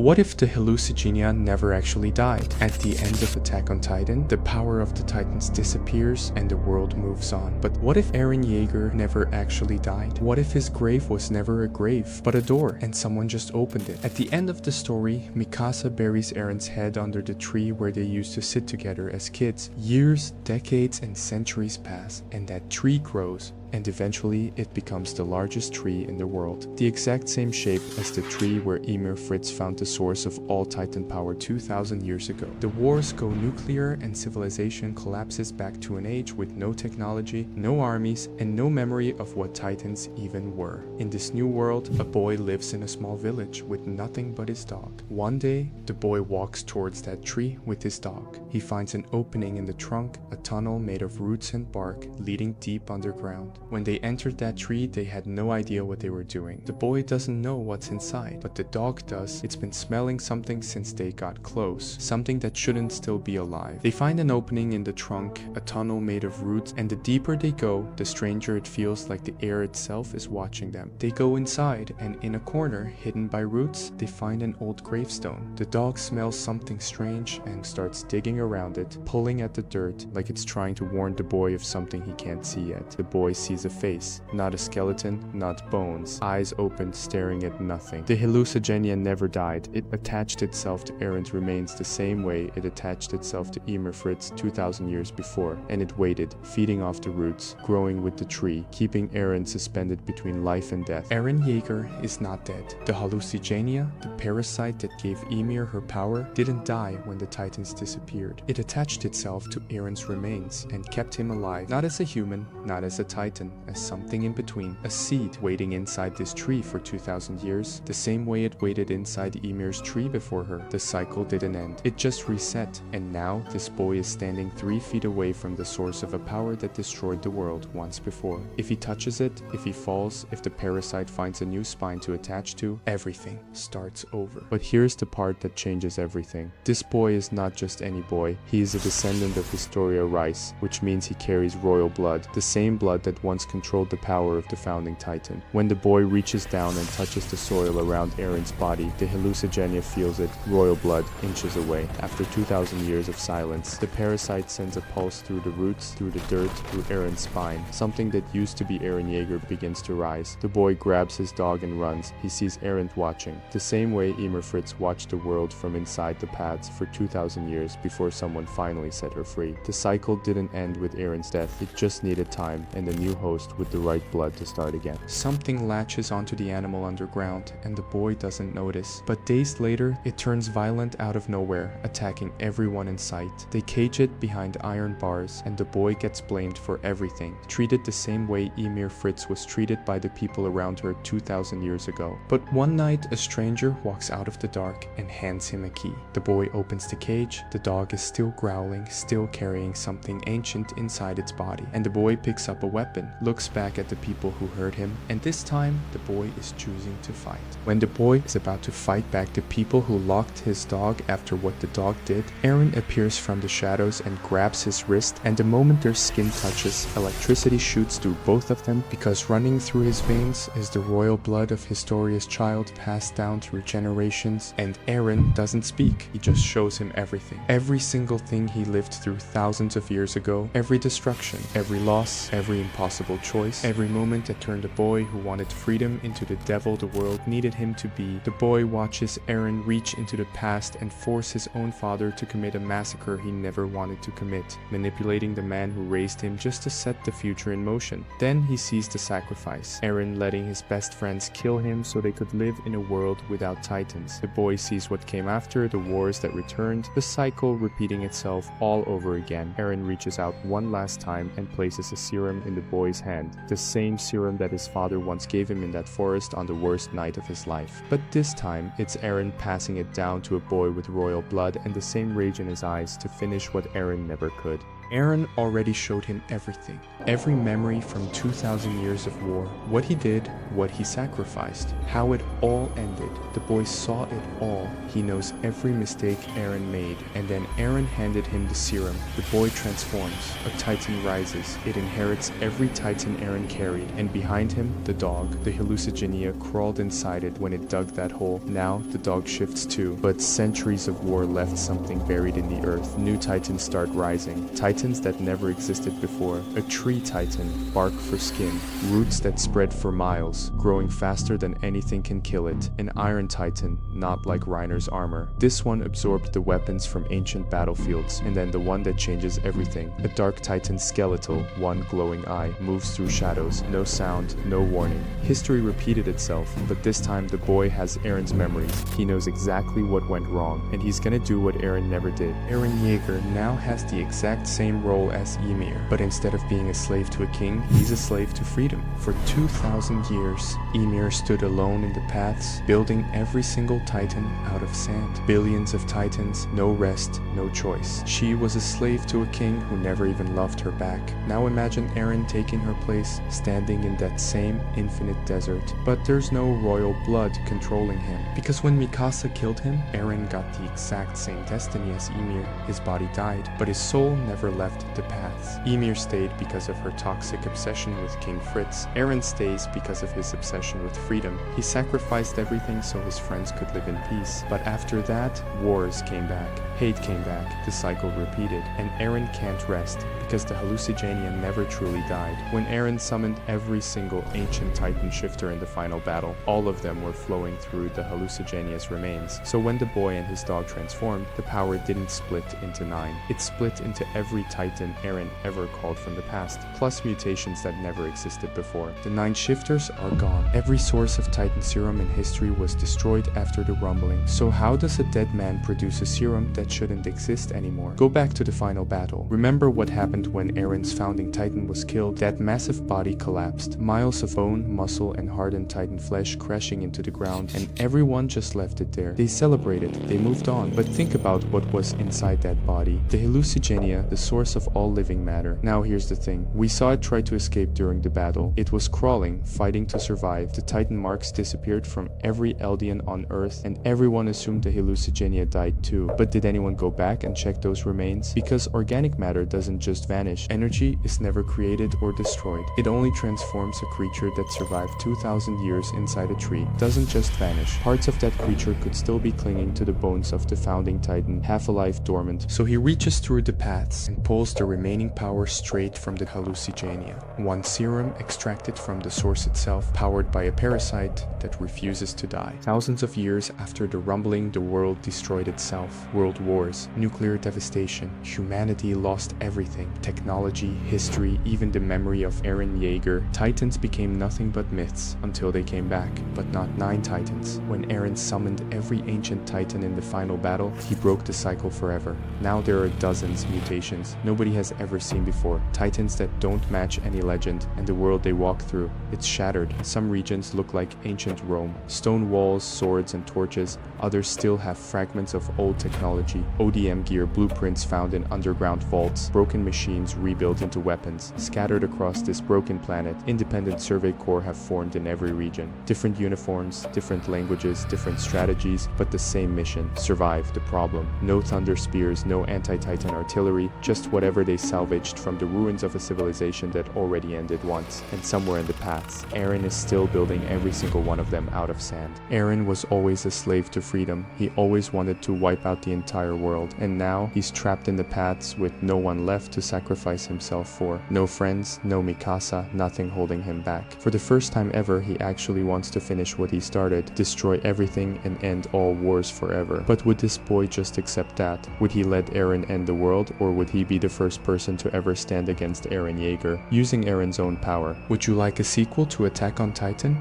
What if the Hallucigenia never actually died? At the end of Attack on Titan, the power of the Titans disappears and the world moves on. But what if Eren Yeager never actually died? What if his grave was never a grave, but a door, and someone just opened it? At the end of the story, Mikasa buries Eren's head under the tree where they used to sit together as kids. Years, decades, and centuries pass, and that tree grows. And eventually it becomes the largest tree in the world. The exact same shape as the tree where Ymir found the source of all Titan power 2000 years ago. The wars go nuclear and civilization collapses back to an age with no technology, no armies, and no memory of what Titans even were. In this new world, a boy lives in a small village with nothing but his dog. One day, the boy walks towards that tree with his dog. He finds an opening in the trunk, a tunnel made of roots and bark leading deep underground. When they entered that tree, they had no idea what they were doing. The boy doesn't know what's inside, but the dog does. It's been smelling something since they got close, something that shouldn't still be alive. They find an opening in the trunk, a tunnel made of roots, and the deeper they go, the stranger it feels like the air itself is watching them. They go inside, and in a corner, hidden by roots, they find an old gravestone. The dog smells something strange and starts digging around it, pulling at the dirt like it's trying to warn the boy of something he can't see yet. The boy sees a face, not a skeleton, not bones, eyes open, staring at nothing. The Hallucigenia never died. It attached itself to Eren's remains the same way it attached itself to Ymir 2000 years before, and it waited, feeding off the roots, growing with the tree, keeping Eren suspended between life and death. Eren Yeager is not dead. The Hallucigenia, the parasite that gave Ymir her power, didn't die when the Titans disappeared. It attached itself to Eren's remains and kept him alive, not as a human, not as a Titan, as something in between, a seed waiting inside this tree for 2000 years, the same way it waited inside Ymir's tree before her. The cycle didn't end. It just reset, and now this boy is standing 3 feet away from the source of a power that destroyed the world once before. If he touches it, if he falls, if the parasite finds a new spine to attach to, everything starts over. But here's the part that changes everything. This boy is not just any boy. He is a descendant of Historia Rice, which means he carries royal blood, the same blood that once controlled the power of the founding Titan. When the boy reaches down and touches the soil around Eren's body, the Hallucigenia feels it, royal blood, inches away. After 2000 years of silence, the parasite sends a pulse through the roots, through the dirt, through Eren's spine. Something that used to be Eren Yeager begins to rise. The boy grabs his dog and runs. He sees Eren watching, the same way Ymir watched the world from inside the paths for 2000 years before someone finally set her free. The cycle didn't end with Eren's death. It just needed time and a new host with the right blood to start again. Something latches onto the animal underground, and the boy doesn't notice. But days later, it turns violent out of nowhere, attacking everyone in sight. They cage it behind iron bars, and the boy gets blamed for everything, treated the same way Ymir was treated by the people around her 2000 years ago. But one night, a stranger walks out of the dark and hands him a key. The boy opens the cage. The dog is still growling, still carrying something ancient inside its body, and the boy picks up a weapon, looks back at the people who hurt him, and this time the boy is choosing to fight. When the boy is about to fight back the people who locked his dog after what the dog did, Eren appears from the shadows and grabs his wrist, and the moment their skin touches, electricity shoots through both of them because running through his veins is the royal blood of Historia's child passed down through generations, and Eren doesn't speak. He just shows him everything. Every single thing he lived through thousands of years ago, every destruction, every loss, every impossible choice, every moment that turned a boy who wanted freedom into the devil the world needed him to be. The boy watches Eren reach into the past and force his own father to commit a massacre he never wanted to commit, manipulating the man who raised him just to set the future in motion. Then he sees the sacrifice, Eren letting his best friends kill him so they could live in a world without Titans. The boy sees what came after, the wars that returned, the cycle repeating itself all over again. Eren reaches out one last time and places a serum in the boy's hand, the same serum that his father once gave him in that forest on the worst night of his life. But this time, it's Eren passing it down to a boy with royal blood and the same rage in his eyes to finish what Eren never could. Eren already showed him everything. Every memory from 2,000 years of war. What he did, what he sacrificed, how it all ended. The boy saw it all. He knows every mistake Eren made. And then Eren handed him the serum. The boy transforms. A titan rises. It inherits every titan Eren carried. And behind him, the dog. The Hallucigenia crawled inside it when it dug that hole. Now, the dog shifts too. But centuries of war left something buried in the earth. New titans start rising. Titans that never existed before. A tree titan, bark for skin. Roots that spread for miles, growing faster than anything can kill it. An iron titan, not like Reiner's armor. This one absorbed the weapons from ancient battlefields. And then the one that changes everything. A dark titan skeletal, one glowing eye, moves through shadows. No sound, no warning. History repeated itself, but this time the boy has Eren's memories. He knows exactly what went wrong, and he's gonna do what Eren never did. Eren Yeager now has the exact same role as Ymir, but instead of being a slave to a king, he's a slave to freedom. For 2,000 years, Ymir stood alone in the paths, building every single titan out of sand. Billions of titans, no rest, no choice. She was a slave to a king who never even loved her back. Now imagine Eren taking her place, standing in that same infinite desert. But there's no royal blood controlling him, because when Mikasa killed him, Eren got the exact same destiny as Ymir. His body died, but his soul never left the paths. Ymir stayed because of her toxic obsession with King Fritz. Eren stays because of his obsession with freedom. He sacrificed everything so his friends could live in peace. But after that, wars came back. Hate came back. The cycle repeated. And Eren can't rest, because the Hallucigenia never truly died. When Eren summoned every single ancient titan shifter in the final battle, all of them were flowing through the Hallucigenia's remains. So when the boy and his dog transformed, the power didn't split into 9. It split into every titan Eren ever called from the past, plus mutations that never existed before. The 9 shifters are gone. Every source of titan serum in history was destroyed after the rumbling. So how does a dead man produce a serum that shouldn't exist anymore? Go back to the final battle. Remember what happened when Eren's founding titan was killed? That massive body collapsed. Miles of bone, muscle, and hardened titan flesh crashing into the ground, and everyone just left it there. They celebrated, they moved on. But think about what was inside that body. The Hallucigenia, the source of all living matter. Now here's the thing. We saw it try to escape during the battle. It was crawling, fighting to survive. The titan marks disappeared from every Eldian on Earth, and everyone assumed the Hallucigenia died too. But did anyone go back and check those remains? Because organic matter doesn't just vanish. Energy is never created or destroyed. It only transforms a creature that survived 2,000 years inside a tree. Doesn't just vanish. Parts of that creature could still be clinging to the bones of the founding titan, half alive, dormant. So he reaches through the paths and pulls the remaining power straight from the Hallucigenia. One serum extracted from the source itself, powered by a parasite that refuses to die. Thousands of years after the rumbling, the world destroyed itself. World wars, nuclear devastation. Humanity lost everything. Technology, history, even the memory of Eren Yeager. Titans became nothing but myths until they came back, but not 9 titans. When Eren summoned every ancient titan in the final battle, he broke the cycle forever. Now there are dozens mutations nobody has ever seen before. Titans that don't match any legend, and the world they walk through, it's shattered. Some regions look like ancient Rome. Stone walls, swords, and torches. Others still have fragments of old technology. ODM gear, blueprints found in underground vaults. Broken machines rebuilt into weapons. Scattered across this broken planet, independent survey corps have formed in every region. Different uniforms, different languages, different strategies, but the same mission: survive the problem. No thunder spears, no anti-titan artillery, just whatever they salvaged from the ruins of a civilization that already ended once. And somewhere in the paths, Eren is still building every single one of them out of sand. Eren was always a slave to freedom. He always wanted to wipe out the entire world, and now he's trapped in the paths with no one left to sacrifice himself for. No friends, no Mikasa, nothing holding him back. For the first time ever, he actually wants to finish what he started, destroy everything and end all wars forever. But would this boy just accept that? Would he let Eren end the world, or would he be the first person to ever stand against Eren Yeager, using Eren's own power? Would you like a sequel to Attack on Titan?